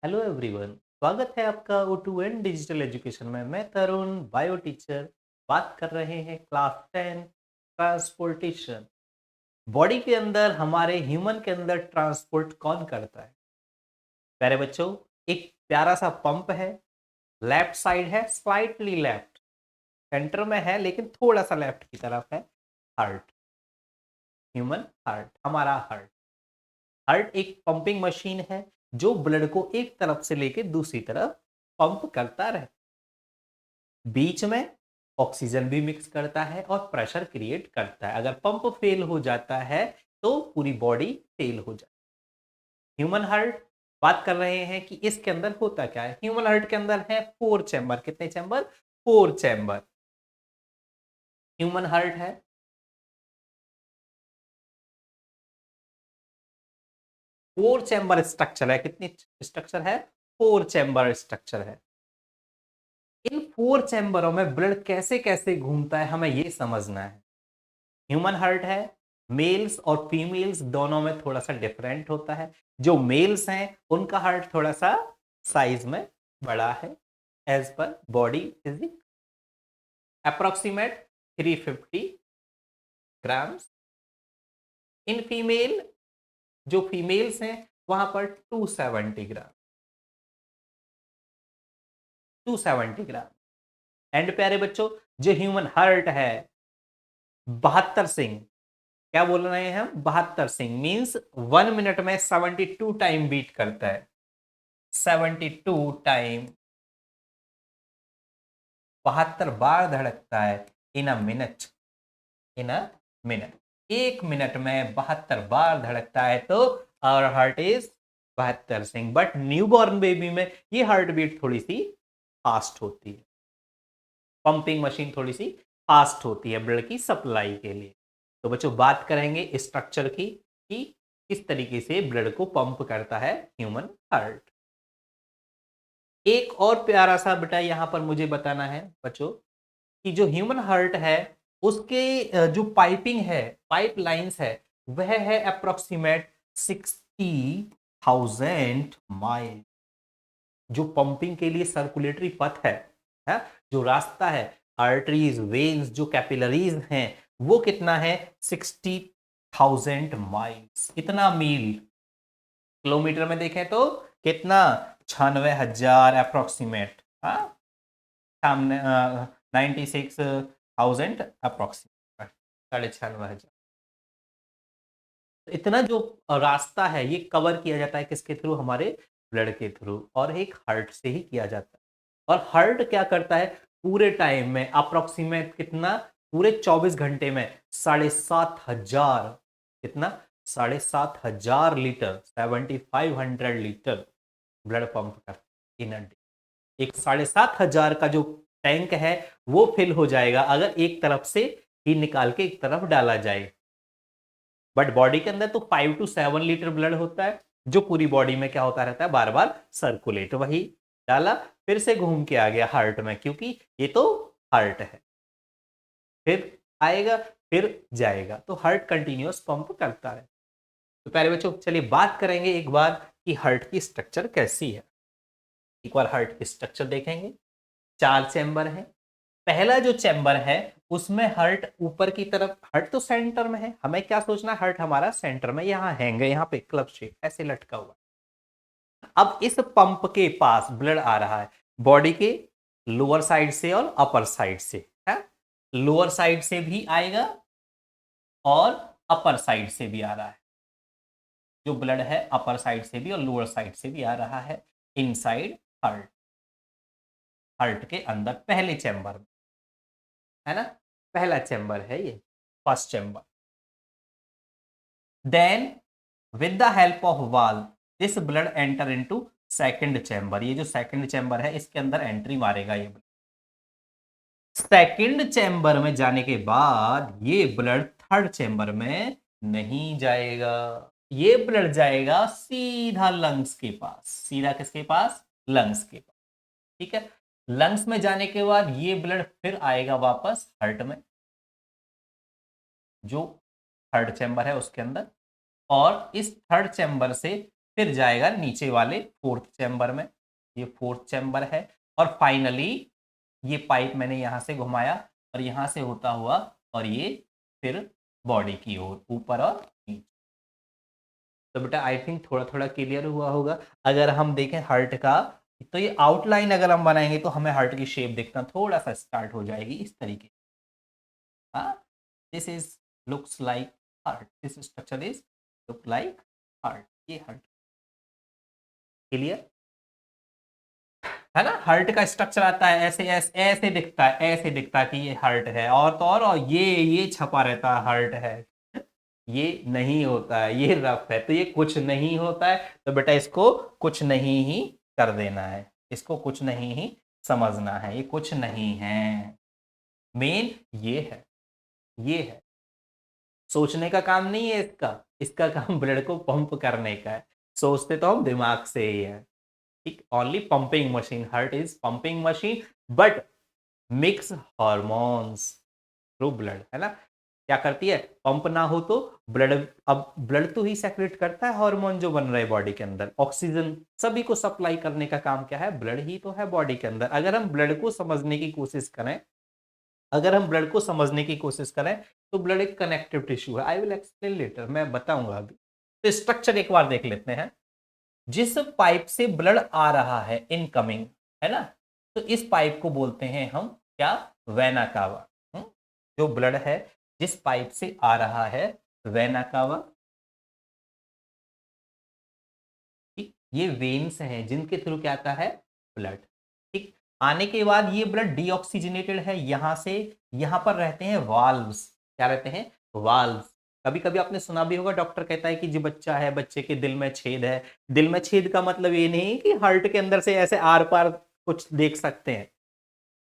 Hello everyone, स्वागत है आपका O2N डिजिटल एजुकेशन में। मैं तरुण, बायो टीचर। बात कर रहे हैं क्लास 10 ट्रांसपोर्टेशन। बॉडी के अंदर, हमारे ह्यूमन के अंदर ट्रांसपोर्ट कौन करता है? प्यारे बच्चों, एक प्यारा सा पंप है। लेफ्ट साइड है, स्लाइटली लेफ्ट। सेंटर में है लेकिन थोड़ा सा लेफ्ट की तरफ है। हार्ट, ह्यूमन हार्ट, हमारा हार्ट। हार्ट एक पंपिंग मशीन है जो ब्लड को एक तरफ से लेके दूसरी तरफ पंप करता रहता है। बीच में ऑक्सीजन भी मिक्स करता है और प्रेशर क्रिएट करता है। अगर पंप फेल हो जाता है तो पूरी बॉडी फेल हो जाती है। ह्यूमन हार्ट बात कर रहे हैं कि इसके अंदर होता क्या है। ह्यूमन हार्ट के अंदर है 4 चैम्बर। कितने चैम्बर? 4 चैम्बर। ह्यूमन हार्ट है 4 चैम्बर स्ट्रक्चर है। कितनी स्ट्रक्चर है? 4 चैम्बर स्ट्रक्चर है। इन 4 चैम्बरों में ब्लड कैसे कैसे घूमता है, हमें ये समझना है। ह्यूमन हार्ट है, मेल्स और फीमेल्स दोनों में थोड़ा सा डिफरेंट होता है। जो मेल्स हैं उनका हार्ट थोड़ा सा साइज में बड़ा है, as per body physique. Approximate 350 grams. In female, जो फीमेल्स हैं वहां पर 270 ग्राम। 270 ग्राम। एंड प्यारे बच्चों, जो ह्यूमन हार्ट है 72 सिंह। क्या बोल रहे हैं हम? 72 सिंह मीन्स 1 मिनट में 72 टाइम बीट करता है। 72 टाइम, 72 बार धड़कता है in a minute. In a minute, 1 minute में 72 बार धड़कता है। तो आवर हार्ट इज 72 सिंह। बट न्यू बॉर्न बेबी में ये हार्ट बीट थोड़ी सी फास्ट होती है। पंपिंग मशीन थोड़ी सी फास्ट होती है ब्लड की सप्लाई के लिए। तो बच्चों, बात करेंगे स्ट्रक्चर की कि किस तरीके से ब्लड को पंप करता है ह्यूमन हार्ट। एक और प्यारा सा बेटा यहां पर मुझे बताना है बच्चों कि जो ह्यूमन हार्ट है उसके जो पाइपिंग है, पाइप लाइन्स है, वह है अप्रोक्सीमेट 60,000 माइल। जो पंपिंग के लिए सर्कुलेटरी पथ है, जो रास्ता है, आर्टरीज, वेन्स, जो कैपिलरीज हैं, वो कितना है? 60,000 माइल्स। इतना मील, किलोमीटर में देखें तो कितना? 96,000 अप्रोक्सीमेट। हाँ, सामने 96,000 अप्रोक्सीमेट, 96,500। इतना जो रास्ता है ये कवर किया जाता है किसके थ्रू? हमारे ब्लड के थ्रू, और एक हार्ट से ही किया जाता है। और हार्ट क्या करता है पूरे टाइम में? अप्रोक्सीमेट कितना? पूरे 24 घंटे में 7,500। कितना? 7,500 लीटर, 7,500 लीटर ब्लड पंप कर इन अ डे। एक 7,500 का जो टैंक है वो फिल हो जाएगा अगर एक तरफ से ही निकाल के एक तरफ डाला जाए। बट बॉडी के अंदर तो 5 to 7 लीटर ब्लड होता है जो पूरी बॉडी में क्या होता रहता है? बार बार सर्कुलेट। वही डाला, फिर से घूम के आ गया हार्ट में, क्योंकि ये तो हार्ट है। फिर आएगा, फिर जाएगा। तो हार्ट कंटिन्यूअस पंप करता है। तो प्यारे बच्चों, चलिए बात करेंगे एक बार कि हार्ट की स्ट्रक्चर कैसी है। एक बार हार्ट की स्ट्रक्चर देखेंगे। 4 चैम्बर है। पहला जो चैम्बर है उसमें हार्ट ऊपर की तरफ, हार्ट तो सेंटर में है, हमें क्या सोचना? हार्ट हमारा सेंटर में यहाँ हैंगे, यहाँ पे क्लब शेप ऐसे लटका हुआ। अब इस पंप के पास ब्लड आ रहा है बॉडी के लोअर साइड से और अपर साइड से है। लोअर साइड से भी आएगा और अपर साइड से भी आ रहा है। जो ब्लड है अपर साइड से भी और लोअर साइड से भी आ रहा है इनसाइड हार्ट। हार्ट के अंदर पहले चैम्बर में, है ना? पहला चैम्बर है ये, first chamber. Then with the help of valve this blood enter into second chamber. ये जो सेकंड चैम्बर है इसके अंदर एंट्री मारेगा ये ब्लड। सेकंड चैम्बर में जाने के बाद ये ब्लड थर्ड चैम्बर में नहीं जाएगा। ये ब्लड जाएगा सीधा लंग्स के पास। सीधा किसके पास? लंग्स के पास। ठीक है। लंग्स में जाने के बाद ये ब्लड फिर आएगा वापस हार्ट में, जो थर्ड चैम्बर है उसके अंदर। और इस थर्ड चैम्बर से फिर जाएगा नीचे वाले फोर्थ चैम्बर में, ये फोर्थ चैम्बर है, और फाइनली ये पाइप मैंने यहाँ से घुमाया और यहाँ से होता हुआ और ये फिर बॉडी की ओर ऊपर और नीचे। तो बेटा आई थिंक थोड़ा थोड़ा क्लियर हुआ होगा। अगर हम देखें हार्ट का, तो ये आउटलाइन अगर हम बनाएंगे तो हमें हार्ट की शेप देखना थोड़ा सा स्टार्ट हो जाएगी इस तरीके। हाँ, this is looks like heart, this structure is look like heart, ये हार्ट। क्लियर है ना? हार्ट का स्ट्रक्चर आता है ऐसे ऐसे ऐसे दिखता है, ऐसे दिखता है कि ये हार्ट है, और तो और ये छपा रहता है हार्ट है। ये नहीं होता है, ये रफ है, तो ये कुछ नहीं होता है। तो बेटा इसको कुछ नहीं ही कर देना है, इसको कुछ नहीं ही समझना है, ये कुछ नहीं है। मेन ये है, ये है, सोचने का काम नहीं है इसका, इसका काम ब्लड को पंप करने का है। सोचते तो हम दिमाग से ही है, ठीक। Only pumping machine, heart is pumping machine, but mix hormones through blood, है ना? क्या करती है? पंप ना हो तो ब्लड, अब ब्लड तो ही सेक्रेट करता है हार्मोन जो बन रहे हैं बॉडी के अंदर, ऑक्सीजन सभी को सप्लाई करने का काम क्या है? ब्लड ही तो है बॉडी के अंदर। अगर हम ब्लड को समझने की कोशिश करें, अगर हम ब्लड को समझने की कोशिश करें तो ब्लड एक कनेक्टिव टिश्यू है। आई विल एक्सप्लेन लेटर, मैं बताऊंगा अभी। तो स्ट्रक्चर एक बार देख लेते हैं। जिस पाइप से ब्लड आ रहा है इनकमिंग, है ना, तो इस पाइप को बोलते हैं हम क्या? Vena cava. जो ब्लड है जिस पाइप से आ रहा है, वेना कावा, ठीक। ये वेन्स हैं जिनके थ्रू क्या आता है? ब्लड, ठीक। आने के बाद ये ब्लड डीऑक्सीजनेटेड है, यहां से यहां पर रहते हैं वाल्व्स। क्या रहते हैं? वाल्व्स। कभी कभी आपने सुना भी होगा, डॉक्टर कहता है कि जो बच्चा है, बच्चे के दिल में छेद है। दिल में छेद का मतलब ये नहीं कि हार्ट के अंदर से ऐसे आर पार कुछ देख सकते हैं।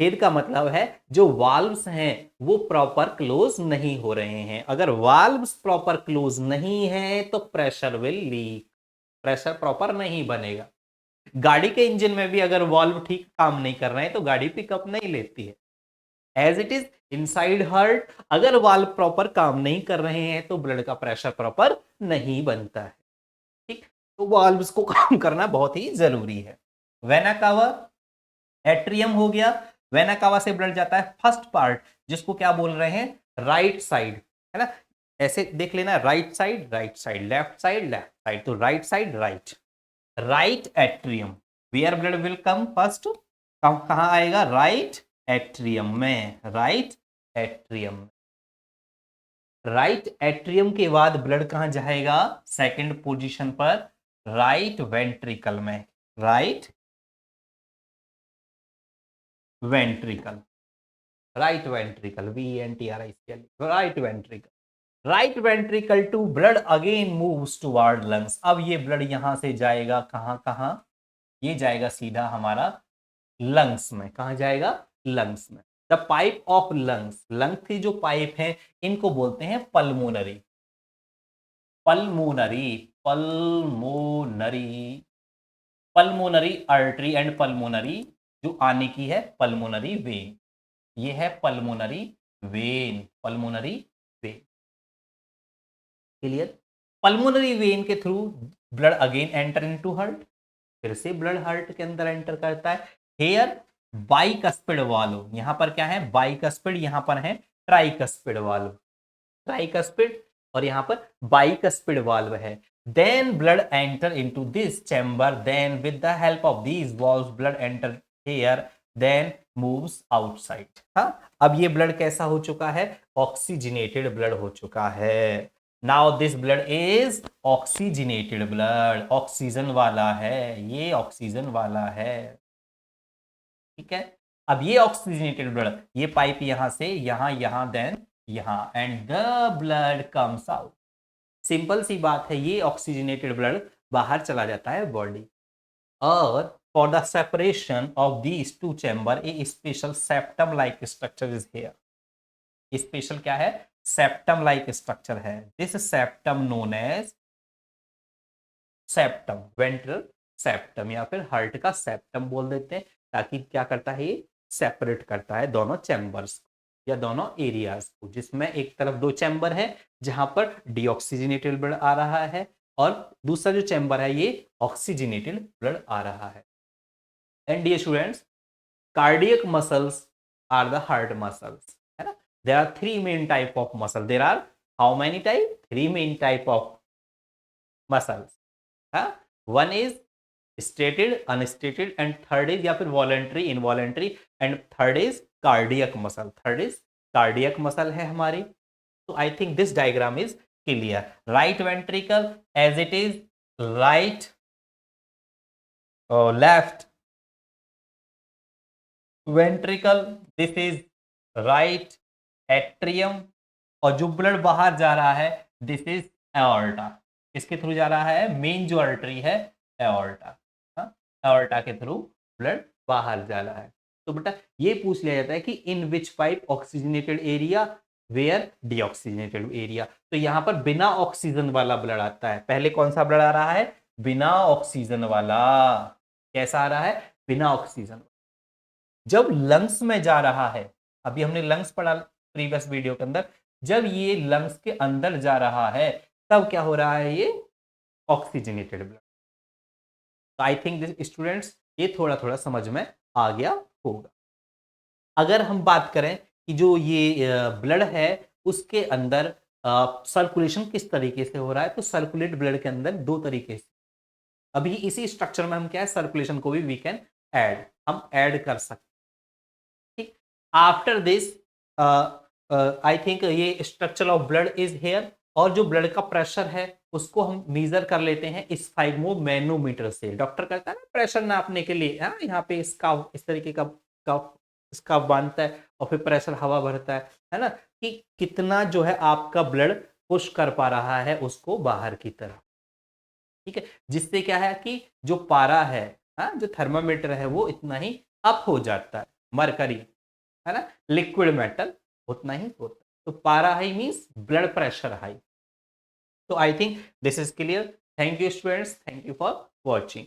छेद का मतलब है जो वाल्व्स हैं वो प्रॉपर क्लोज नहीं हो रहे हैं। अगर वाल्व्स प्रॉपर क्लोज नहीं है तो pressure will leak, pressure proper नहीं बनेगा। गाड़ी के इंजन में भी अगर वाल्व ठीक काम नहीं कर रहे हैं तो गाड़ी पिकअप नहीं लेती है। As it is inside heart, अगर वाल्व प्रॉपर काम नहीं कर रहे हैं तो ब्लड का प्रेशर प्रॉपर नहीं बनता है, ठीक। तो वाल्व्स को काम करना बहुत ही जरूरी है। वेना कावा, एट्रियम हो गया। वेना कावा से ब्लड जाता है फर्स्ट पार्ट, जिसको क्या बोल रहे हैं? राइट साइड, है ना? ऐसे देख लेना, right side, right side, left side, left side, तो right side, right, right atrium. Where blood will come first, कहां आएगा? राइट एट्रियम में, राइट एट्रियम। राइट एट्रियम के बाद ब्लड कहां जाएगा? सेकंड पोजीशन पर, राइट वेंट्रिकल में, right ventricle, right ventricle, VENTRICL, right ventricle. Right ventricle to blood again moves toward lungs. अब ये ब्लड यहां से जाएगा कहां कहां? ये जाएगा सीधा हमारा लंग्स में। कहां जाएगा? लंग्स में। The pipe of lungs, lung की जो पाइप है इनको बोलते हैं pulmonary, pulmonary, pulmonary, pulmonary artery and pulmonary, जो आने की है पल्मोनरी वेन, ये है pulmonary vein, pulmonary vein. Clear? Pulmonary vein के through blood again enter into heart, फिर से ब्लड हार्ट के अंदर एंटर करता है। हेयर बाइकस्पिड वाल्व, यहां पर क्या है? बाइकस्पिड, यहां पर है ट्राइकस्पिड वाल्व, ट्राइकस्पिड और यहां पर बाइकस्पिड वाल्व है। Then blood enter into this chamber, then with the help of these valves blood enter here, then moves outside. हाँ, अब ये ब्लड कैसा हो चुका है? ऑक्सीजनेटेड ब्लड हो चुका है। Now this blood is oxygenated blood, oxygen वाला है, ये ऑक्सीजन वाला है, ठीक है। अब ये ऑक्सीजनेटेड ब्लड, ये पाइप यहां से यहां, यहां, देन यहां, and the blood comes out. Simple सी बात है, ये ऑक्सीजनेटेड ब्लड बाहर चला जाता है बॉडी, और for the separation of these two chamber a special septum like structure is here. Special क्या है? सेप्टम लाइक स्ट्रक्चर है। This septum known as septum, ventral septum, या फिर हार्ट का सेप्टम बोल देते हैं, ताकि क्या करता है? ये सेपरेट करता है दोनों चैम्बर्स या दोनों एरियाज को, जिसमें एक तरफ दो चैम्बर है जहां पर डीऑक्सीजनेटेड ब्लड आ रहा है, और दूसरा जो चैम्बर है ये ऑक्सीजनेटेड ब्लड आ रहा है। And dear students, cardiac muscles are the heart muscles, है ना। There are three main type of muscle, there are how many type, three main type of muscles, हाँ। One is striated, unstriated, and third is या फिर voluntary, involuntary, and third is cardiac muscle, third is cardiac muscle है हमारी। तो I think this diagram is clear. Right ventricle as it is right left ventricle, this is right atrium, और जो blood बाहर जा रहा है दिस इज एओर्टा। किसके थ्रू जा रहा है, मेन जो आर्टरी है एओर्टा, एओर्टा के थ्रू ब्लड बाहर जा रहा है। तो बेटा ये पूछ लिया जाता है कि in which pipe oxygenated area, where deoxygenated area. तो यहां पर बिना ऑक्सीजन वाला ब्लड आता है। पहले कौन सा ब्लड आ रहा है, बिना ऑक्सीजन वाला। कैसा आ रहा है, बिना ऑक्सीजन। जब लंग्स में जा रहा है, अभी हमने लंग्स पढ़ा प्रीवियस वीडियो के अंदर, जब ये लंग्स के अंदर जा रहा है तब क्या हो रहा है, ये ऑक्सीजनेटेड ब्लड। तो आई थिंक दिस स्टूडेंट्स ये थोड़ा थोड़ा समझ में आ गया होगा। अगर हम बात करें कि जो ये ब्लड है उसके अंदर सर्कुलेशन किस तरीके से हो रहा है, तो सर्कुलेट ब्लड के अंदर दो तरीके से। अभी इसी स्ट्रक्चर में हम क्या है, सर्कुलेशन को भी वी कैन ऐड, हम ऐड कर सकते हैं। ठीक, आफ्टर दिस आई थिंक ये structure of blood is here, और जो ब्लड का प्रेशर है उसको हम मेजर कर लेते हैं स्फाइगमो मैनोमीटर से। डॉक्टर करता है ना प्रेशर नापने के लिए, हाँ, यहाँ पे इसका इस तरीके का इसका बांधता है और फिर प्रेशर हवा भरता है ना, कि कितना जो है आपका ब्लड पुश कर पा रहा है उसको बाहर की तरफ। ठीक है, जिससे क्या है कि जो पारा है, हाँ, जो थर्मामीटर है वो इतना ही अप हो जाता है, मरकरी, है ना, लिक्विड मेटल उतना ही होता है। तो पारा high means blood pressure high. तो I think this is clear. Thank you students, thank you for watching.